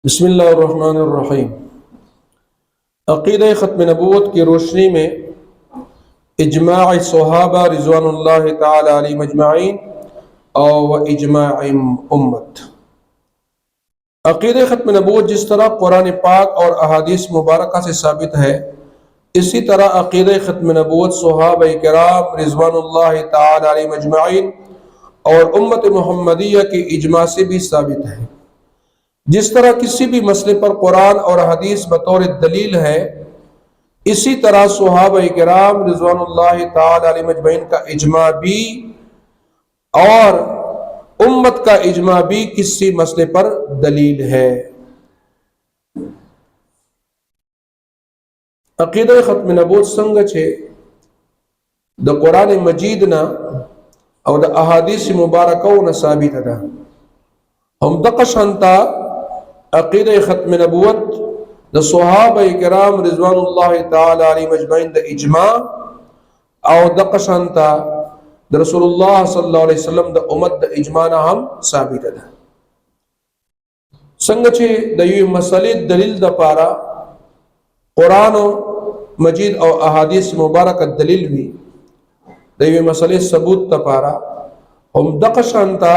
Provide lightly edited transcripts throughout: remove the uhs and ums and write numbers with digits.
बिस्मिल्लाहिर्रहमानिर्रहीम। अक़ीदा ख़त्म नबूवत की रोशनी में इजमा सहाबा रिज़वानुल्लाहि ताला अलैहिम अजमाइन और इजमा उम्मत। अक़ीदा ख़त्म नबूवत जिस तरह कुरान पाक और अहादीस मुबारका से साबित है, इसी तरह अक़ीदा ख़त्म नबूवत सहाबा किराम रिज़वानुल्लाहि ताला अलैहिम अजमाइन और उम्मत मुहम्मदिया के इजमा से भी साबित है। जिस तरह किसी भी मसले पर कुरान और हदीस बतौर दलील है, इसी तरह सहाबा किराम रिज़वानुल्लाहि ताला अलैहिम अजमईन का इजमा भी और उम्मत का इजमा भी किसी मसले पर दलील है। अक़ीदा ख़त्म नबूवत संग छे द कुरान मजीद ना और द अहादीस मुबारका न साबित है। हम दकशंता अक़ीदा ख़त्म नबूवत द सहाबा किराम रिज़वानुल्लाहि ताला अलैहिम अजमईन द इजमा और दकशंता द रसूलुल्लाह सल्लल्लाहु अलैहि वसल्लम द उम्मत द इजमा ना हम साबित है। संग छे द ये मसले दलील द पारा कुरान मजीद और अहादीस मुबारक दलील भी द ये मसले सबूत द पारा हम दकशंता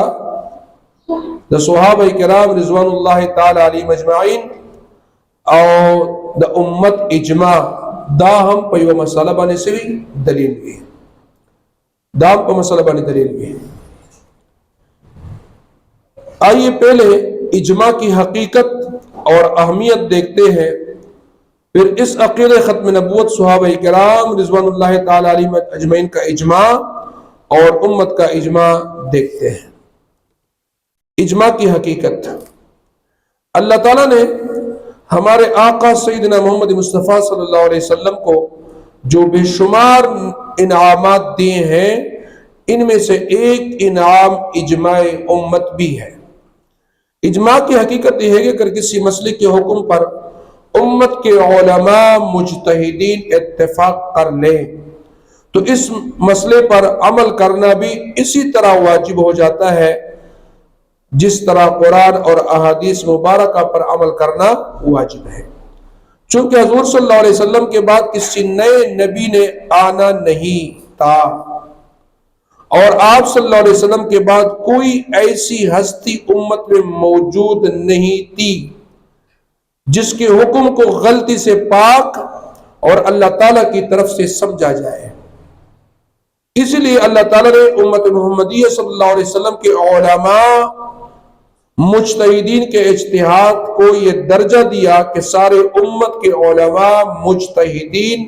द सहाबा किराम रिज़वानुल्लाहि ताला अलैहिम अजमईन और द उम्मत इजमा दा हम पे मसला बने से भी दलील भी दाम पर मसला बने दलील भी। आइए पहले इजमा की हकीकत और अहमियत देखते हैं, फिर इस अक़ीदा ख़त्म नबूवत सहाबा किराम रिज़वानुल्लाहि ताला अलैहिम अजमईन का इजमा और उम्मत का इजमा देखते हैं। इजमा की हकीकत, अल्लाह ताला ने हमारे आका सैयदना मोहम्मद मुस्तफ़ा सल्लल्लाहु अलैहि वसल्लम को जो बेशुमार इनामात दिए हैं, इनमें से एक इनाम इजमा उम्मत भी है। इजमा की हकीकत यह है कि अगर किसी मसले के हुक्म पर उम्मत के उलमा मुज्तहिदीन इत्तेफाक कर लें तो इस मसले पर अमल करना भी इसी तरह वाजिब हो जाता है जिस तरह कुरान और अहादीस मुबारका पर अमल करना वाजिब है। चूंकि हुज़ूर सल्लल्लाहु अलैहि वसल्लम के बाद किसी नए नबी ने आना नहीं था और आप सल्लल्लाहु अलैहि वसल्लम के बाद कोई ऐसी हस्ती उम्मत में मौजूद नहीं थी जिसके हुक्म को गलती से पाक और अल्लाह ताला की तरफ से समझा जाए। इसलिए अल्लाह ताला ने उम्मत मुहम्मदिया सल्लल्लाहु अलैहि वसल्लम के उलमा मुज्तहिदीन के इज्तिहाद को यह दर्जा दिया कि सारे उम्मत के उलमा मुज्तहिदीन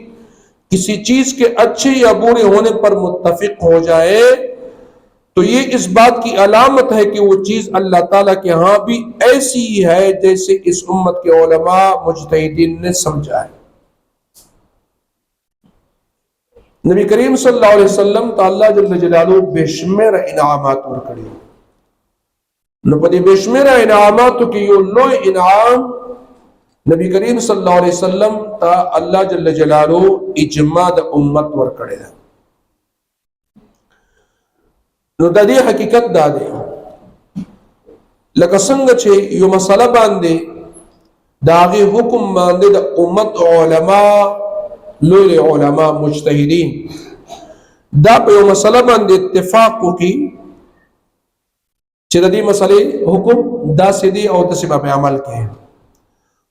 किसी चीज के अच्छे या बुरे होने पर मुत्तफिक हो जाए तो ये इस बात की अलामत है कि वो चीज अल्लाह ताला के यहां भी ऐसी ही है जैसे इस उम्मत के उलमा मुज्तहिदीन ने समझा है। नबी करीम सल्लल्लाहु अलैहि वसल्लम तो अल्लाह जल्ल जलालुहु बेशुमार इनामात और करी नपदी बेशुमार इनामात की यो लो इनाम नबी करीम सल्लल्लाहु अलैहि वसल्लम ता अल्लाह जल्ल जलालुहु इजमा द उम्मत वर करेला। नो ददी हकीकत दादे लकसंग छे यो मसला बांधे दागे हुक्म बांधे द उम्मत उलमा लोले उलमा मुज्तहिदीन दा पे यो मसला बांधे इत्तेफाक की चिरदी मसले हुक्म दा सीधी और तसिबा पे अमल के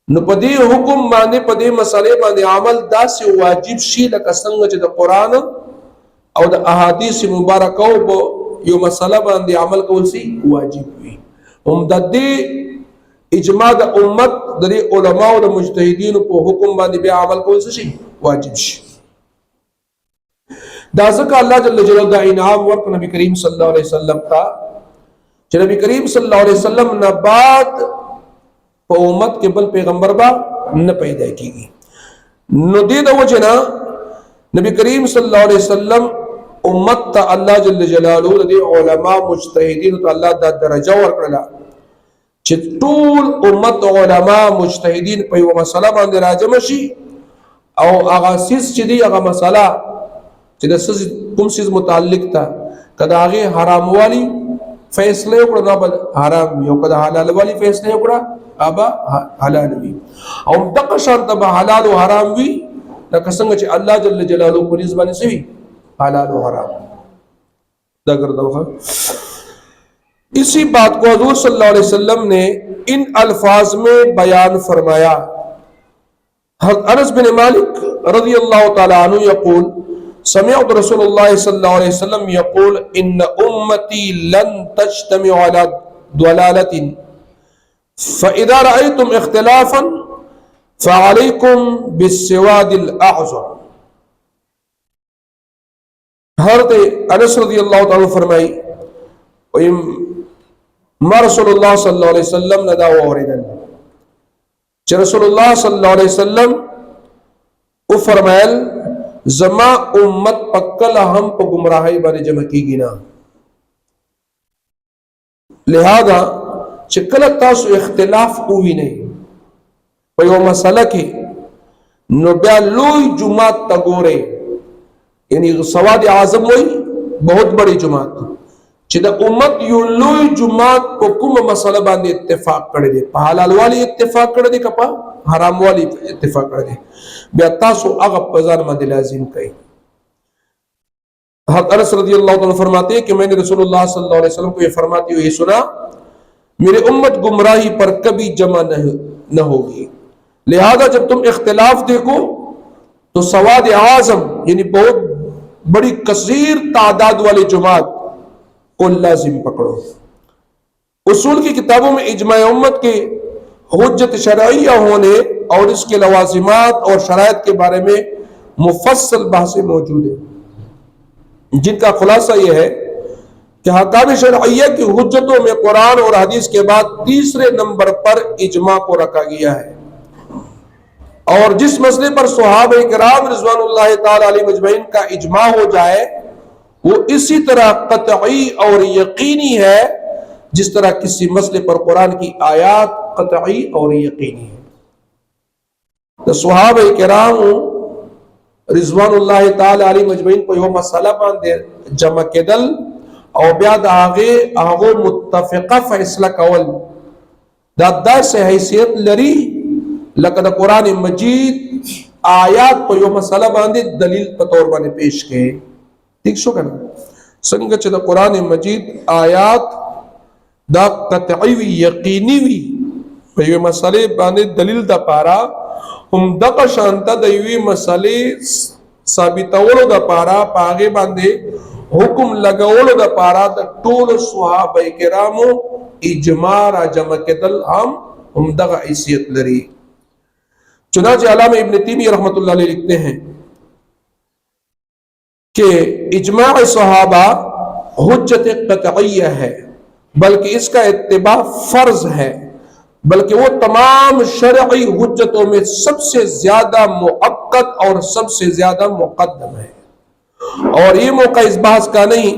न पदे हुक्म बांधे पदे मसले बांधे अमल दा से वाजिब शी लकसंग च द कुरान और द अहादीस मुबारका बो यो मसला बांधे अमल कौल सी वाजिब हुई हम ददे इजमा द उम्मत दरे उलमा और मुज्तहिदीन को हुक्म बांधे बे अमल कौल सी वाजिब शी दाज़का अल्लाह जल्ल जलालुहु दा इनाम वक्त नबी करीम सल्लल्लाहु अलैहि वसल्लम का नबी करीम सल्लल्लाहु अलैहि वसल्लम न बाद उम्मत के बल पैगंबर बा न पैदा की न दे दो जना नबी करीम सल्लल्लाहु अलैहि वसल्लम उम्मत ता अल्लाह जल्ल जलालुहु दे उलमा मुज्तहिदीन तो अल्लाह दा दर्जा वर करला चितूल उम्मत उलमा मुज्तहिदीन पे वो मसला बांधे राजमशी और आगा सिस चिदी आगा मसला चिदा सिस कुम सिस मुताल्लिक था कदा आगे हराम वाली फैसले उकड़ा ना बद हराम यो कदा हलाल वाली फैसले उकड़ा अबा हलाल वी और दक शांत बा हलाल और हराम वी ना कसंग चे अल्लाह जल्ल जलालु को निस्बत से भी हलाल और हराम दगर दो। इसी बात को हुजूर सल्लल्लाहु अलैहि वसल्लम ने इन अल्फाज में बयान फरमाया। अनस बिन मालिक रज़ियल्लाहु तआला अन्हु यक़ूल समिअतु रसूलुल्लाह सल्लल्लाहु अलैहि वसल्लम यक़ूल इन्न उम्मती लन तज्तमिउ अला दलालतिन फ़इज़ा रअयतुम इख्तिलाफन फ़अलैकुम बिस्सिवादिल अअज़म। हज़रत अनस रज़ियल्लाहु तआला फरमाई मा रसूलुल्लाह सल्लल्लाहु अलैहि वसल्लम नदा औरदन च रसूलुल्लाह सल्लल्लाहु अलैहि वसल्लम उ फरमायल जमा उम्मत पक्कल हम प गुमराही बारे जमा की गिना लिहाजा चिकल तासु इख्तिलाफ हुई नहीं पयो मसला की नब्या लोई जुमात तगोरे यानी सवाद आजम हुई बहुत बड़ी जुमात चिदा उम्मत यू लोई जुमात को कुम मसला बांधे इत्तेफाक कर दे हलाल वाली इत्तेफाक कर दे कपा हराम वाली इत्तेफाक कर दे बेतासु अगब पजान में लाजिम कई। अनस रज़ियल्लाहु अन्हु फरमाते हैं कि मैंने रसूलुल्लाह सल्लल्लाहु अलैहि वसल्लम को ये फरमाते हुए सुना मेरे उम्मत गुमराही पर कभी जमा न होगी, लिहाजा जब तुम इख्तिलाफ देखो तो सवाद आजम यानी बहुत बड़ी कसीर तादाद वाली जुमात को लाजिम पकड़ो। उसूल की किताबों में इजमा उम्मत के हुज्जत शरइया होने और इसके लवाजिमात और शराइत के बारे में मुफस्सल बहसें मौजूद है जिनका खुलासा यह है कि हकाम शरइया की हुज्जतों में कुरान और हदीस के बाद तीसरे नंबर पर इजमा को रखा गया है और जिस मसले पर सहाबा किराम रिज़वानुल्लाह ताला अलैहिम अजमईन का इजमा हो जाए वो इसी तरह कतई और यकीनी है जिस तरह किसी मसले पर कुरान की आयत कतई और यकीनी है। तो सहाबा किराम रिज़वानुल्लाह ताला अलैहिम अजमईन को यो मसला बांधे जमा के दल और ब्याद आगे आगो मुत्तफिका फैसला कवल दादा से हैसियत लरी लकद कुरान मजीद आयात पर यो मसला बांधे दलील पतौर बाने पेश के ठीक शो करना संग च द कुरान मजीद आयात दा कतई यकीनी वी पे मसले बाने दलील द पारा हम दक शांता दैवी मसले साबितवलो द पारा पागे बांधे हुकुम लगावलो द पारा द टोल सहाबा किरामो इजमा रा जमा के दल हम दक हैसियत लरी। चुनांचे अल्लामा इब्न तैमिय्या रहमतुल्लाह अलैह लिखते हैं कि इजमा सहाबा हुज्जत कतईया है बल्कि इसका इत्तिबा फर्ज है, बल्कि वो तमाम शरई हुज्जतों में सबसे ज्यादा मुअक्कद और सबसे ज्यादा मुक़द्दम है। और ये मौका इस बहस का नहीं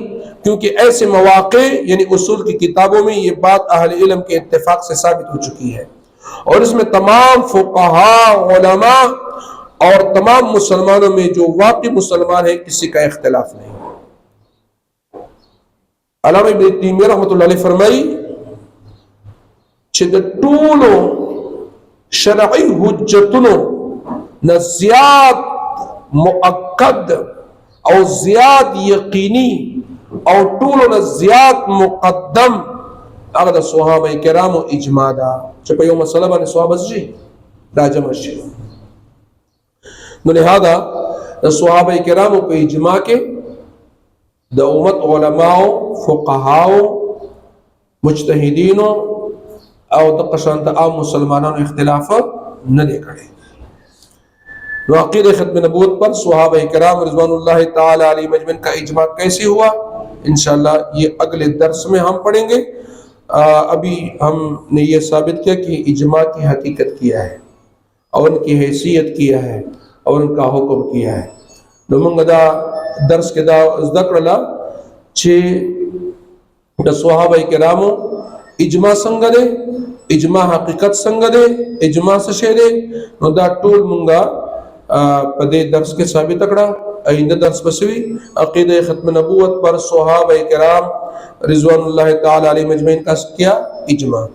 क्योंकि ऐसे मौके यानी उसूल की किताबों में ये बात अहले इल्म के इत्तिफाक से साबित हो चुकी है और इसमें तमाम फुक़हा उलमा और तमाम मुसलमानों में जो वाकई मुसलमान है किसी का इख्तिलाफ नहीं। अल्लामा इब्न तैमिय्या रहमतुल्लाह अलैह फरमाई द टूलो शरई हुज्जतनो न ज़्याद मुअक्कद और ज़्याद यकीनी और टूलो न ज़्याद मुक़द्दम अगर सहाबा किराम इजमा दा चपयो मसला बने सहाबा जी राजम जी लिहाजा सहाबा किराम को इजमा के द उम्मत उलमाओ फुक़हाओ मुज्तहिदीनों और दक़शांत आम मुसलमानों ने इख्तिलाफ न देखड़े अक़ीदे ख़त्म नबूवत पर सहाबा किराम रिज़वानुल्लाह ताला अलैहिम अजमईन का इजमा कैसे हुआ इंशाअल्लाह ये अगले दर्स में हम पढ़ेंगे। अभी हमने ये साबित किया कि इजमा की हकीकत किया है और उनकी हैसियत किया है और उनका हुक्म किया है। नमंगदा दर्स के दा ज़िक्र छे सहाबा किरामो इजमा संगदे इजमा हकीकत संगदे इजमा से शेरे दा टूल मुंगा पदे दर्स के साबित अकड़ा आइंदा दर्स बसवी अक़ीदे ख़त्म नबूवत पर सहाबा किराम रिज़वानुल्लाह ताला अलैहिम अजमईन का क्या इजमा।